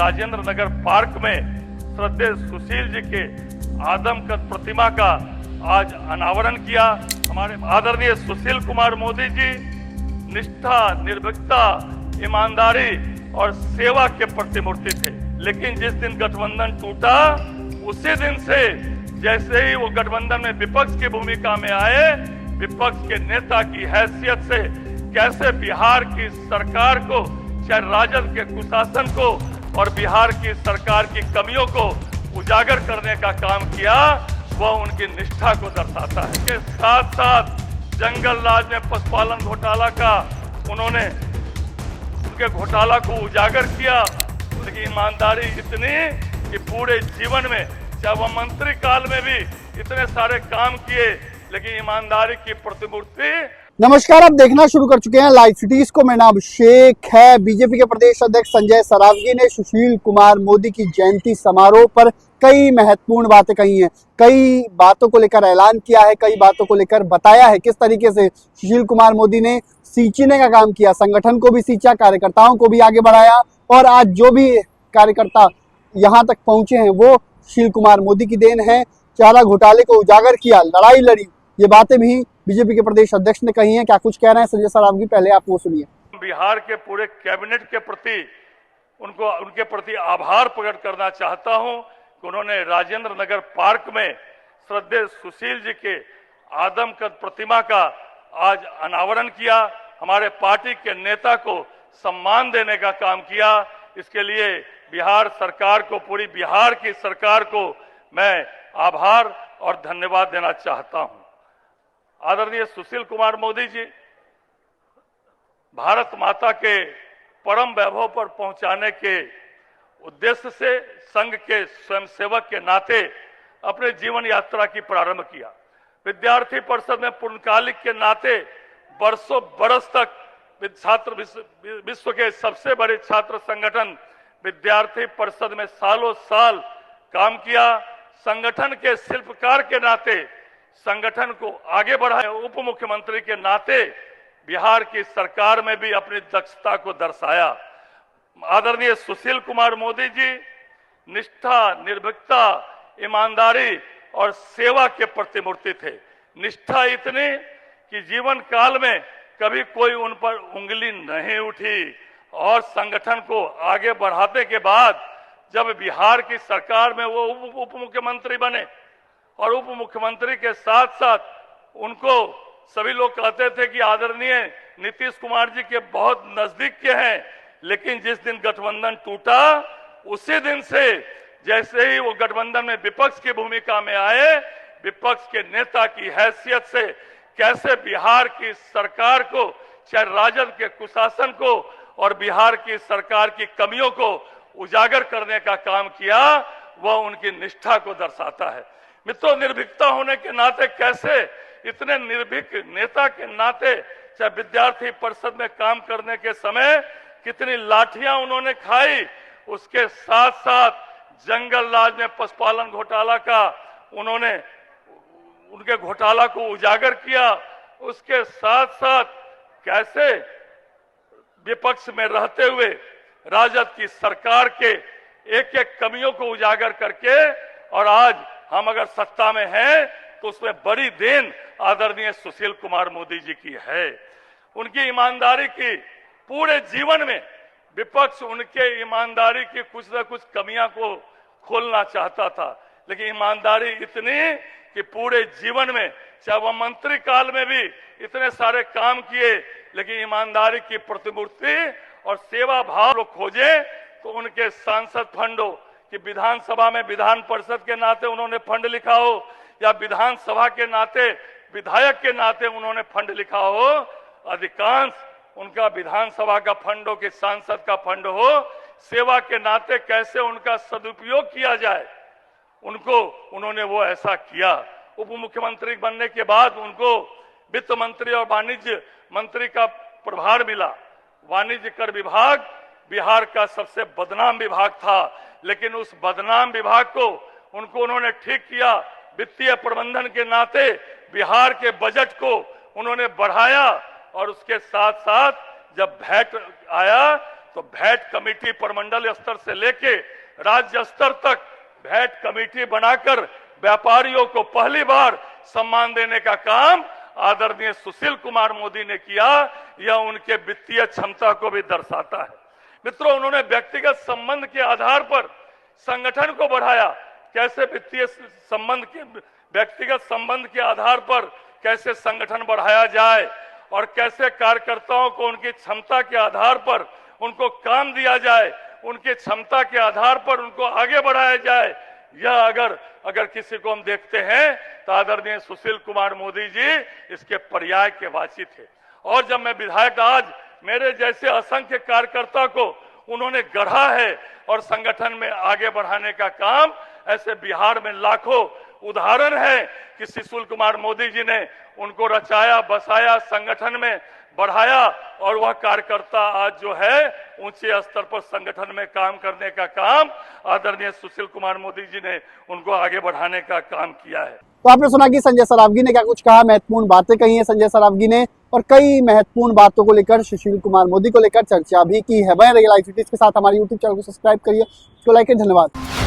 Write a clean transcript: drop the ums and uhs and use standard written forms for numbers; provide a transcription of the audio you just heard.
Rajendra Nagar park में श्रद्धेय सुशील जी के आदमकद प्रतिमा का आज अनावरण किया। हमारे आदरणीय सुशील कुमार मोदी जी निष्ठा, निर्भीकता, ईमानदारी और सेवा के प्रतिमूर्ति थे। लेकिन जिस दिन गठबंधन टूटा उसी दिन से जैसे ही वो गठबंधन में विपक्ष की भूमिका में आए, विपक्ष के नेता की हैसियत से कैसे बिहार की सरकार को, चाहे राजद के कुशासन को और बिहार की सरकार की कमियों को उजागर करने का काम किया, वह उनकी निष्ठा को दर्शाता है। इसके साथ साथ जंगल राज में पशुपालन घोटाला का उन्होंने उनके घोटाला को उजागर किया। उनकी ईमानदारी इतनी कि पूरे जीवन में, चाहे वह मंत्री काल में भी इतने सारे काम किए, लेकिन ईमानदारी की प्रतिमूर्ति। नमस्कार, आप देखना शुरू कर चुके हैं लाइव सिटीज को। मेरा नाम अभिषेक है। बीजेपी के प्रदेश अध्यक्ष संजय सरावगी ने सुशील कुमार मोदी की जयंती समारोह पर कई महत्वपूर्ण बातें कही हैं। कई बातों को लेकर ऐलान किया है, कई बातों को लेकर बताया है किस तरीके से सुशील कुमार मोदी ने सींचने का काम किया, संगठन को भी सींचा, कार्यकर्ताओं को भी आगे बढ़ाया और आज जो भी कार्यकर्ता यहाँ तक पहुंचे हैं वो सुशील कुमार मोदी की देन है। चारा घोटाले को उजागर किया, लड़ाई लड़ी, ये बातें भी बीजेपी के प्रदेश अध्यक्ष ने कही हैं। क्या कुछ कह रहे हैं संजय सरावगी, पहले आप वो सुनिए। बिहार के पूरे कैबिनेट के प्रति उनके प्रति आभार प्रकट करना चाहता हूं कि उन्होंने राजेंद्र नगर पार्क में श्रद्धेय सुशील जी के आदमकद प्रतिमा का आज अनावरण किया। हमारे पार्टी के नेता को सम्मान देने का काम किया। इसके लिए बिहार सरकार को, पूरी बिहार की सरकार को मैं आभार और धन्यवाद देना चाहता हूं। आदरणीय सुशील कुमार मोदी जी भारत माता के परम वैभव पर पहुंचाने के उद्देश्य से संघ के स्वयंसेवक के नाते अपने जीवन यात्रा की प्रारंभ किया। विद्यार्थी परिषद में पूर्णकालिक के नाते बरसों बरस तक छात्र विश्व के सबसे बड़े छात्र संगठन विद्यार्थी परिषद में सालों साल काम किया। संगठन के शिल्पकार के नाते संगठन को आगे बढ़ाए। उप मुख्यमंत्री के नाते बिहार की सरकार में भी अपनी दक्षता को दर्शाया। आदरणीय सुशील कुमार मोदी जी निष्ठा, निर्भीकता, ईमानदारी और सेवा के प्रतिमूर्ति थे। निष्ठा इतनी कि जीवन काल में कभी कोई उन पर उंगली नहीं उठी और संगठन को आगे बढ़ाने के बाद जब बिहार की सरकार में वो उप मुख्यमंत्री बने और उप मुख्यमंत्री के साथ साथ उनको सभी लोग कहते थे कि आदरणीय नीतीश कुमार जी के बहुत नजदीक के हैं। लेकिन जिस दिन गठबंधन टूटा उसी दिन से जैसे ही वो गठबंधन में विपक्ष की भूमिका में आए, विपक्ष के नेता की हैसियत से कैसे बिहार की सरकार को, चाहे राजद के कुशासन को और बिहार की सरकार की कमियों को उजागर करने का काम किया, वह उनकी निष्ठा को दर्शाता है। मित्रों, निर्भीकता होने के नाते कैसे इतने निर्भीक नेता के नाते, चाहे विद्यार्थी परिषद में काम करने के समय कितनी लाठियां उन्होंने खाई, उसके साथ साथ जंगल राज में पशुपालन घोटाला का उन्होंने उनके घोटाला को उजागर किया। उसके साथ साथ कैसे विपक्ष में रहते हुए राजद की सरकार के एक एक कमियों को उजागर करके, और आज हम अगर सत्ता में हैं तो उसमें बड़ी देन आदरणीय सुशील कुमार मोदी जी की है। उनकी ईमानदारी की पूरे जीवन में विपक्ष उनके ईमानदारी की कुछ न कुछ कमियां को खोलना चाहता था, लेकिन ईमानदारी इतनी कि पूरे जीवन में, चाहे वह मंत्री काल में भी इतने सारे काम किए, लेकिन ईमानदारी की प्रतिमूर्ति और सेवा भाव लोग खोजे तो उनके सांसद फंडों कि विधानसभा में विधान परिषद के नाते उन्होंने फंड लिखा हो या विधानसभा के नाते विधायक के नाते उन्होंने फंड लिखा हो, अधिकांश उनका विधानसभा का फंड हो कि सांसद का फंड हो, सेवा के नाते कैसे उनका सदुपयोग किया जाए, उन्होंने वो ऐसा किया। उप मुख्यमंत्री बनने के बाद उनको वित्त मंत्री और वाणिज्य मंत्री का प्रभार मिला। वाणिज्य कर विभाग बिहार का सबसे बदनाम विभाग था, लेकिन उस बदनाम विभाग को उन्होंने ठीक किया। वित्तीय प्रबंधन के नाते बिहार के बजट को उन्होंने बढ़ाया और उसके साथ साथ जब वैट आया तो वैट कमेटी प्रमंडल स्तर से लेके राज्य स्तर तक वैट कमेटी बनाकर व्यापारियों को पहली बार सम्मान देने का काम आदरणीय सुशील कुमार मोदी ने किया। यह उनके वित्तीय क्षमता को भी दर्शाता है। मित्रों, उन्होंने व्यक्तिगत संबंध के आधार पर संगठन को बढ़ाया। कैसे वित्तीय संबंध के व्यक्तिगत संबंध के आधार पर कैसे संगठन बढ़ाया जाए और कैसे कार्यकर्ताओं को उनकी क्षमता के आधार पर उनको काम दिया जाए, उनकी क्षमता के आधार पर उनको आगे बढ़ाया जाए। यह अगर किसी को हम देखते हैं तो आदरणीय सुशील कुमार मोदी जी इसके पर्याय के वाची थे। और जब मैं विधायक, आज मेरे जैसे असंख्य कार्यकर्ता को उन्होंने गढ़ा है और संगठन में आगे बढ़ाने का काम, ऐसे बिहार में लाखों उदाहरण है कि सुशील कुमार मोदी जी ने उनको रचाया, बसाया, संगठन में बढ़ाया और वह कार्यकर्ता आज जो है ऊंचे स्तर पर संगठन में काम करने का काम आदरणीय सुशील कुमार मोदी जी ने उनको आगे बढ़ाने का काम किया है। तो आपने सुना कि संजय सरावगी ने क्या कुछ कहा, महत्वपूर्ण बातें कही हैं संजय सरावगी ने और कई महत्वपूर्ण बातों को लेकर सुशील कुमार मोदी को लेकर चर्चा भी की है। बने रहिए लाइव सिटीज के साथ, हमारे यूट्यूब चैनल को सब्सक्राइब करिए, तो लाइक, धन्यवाद।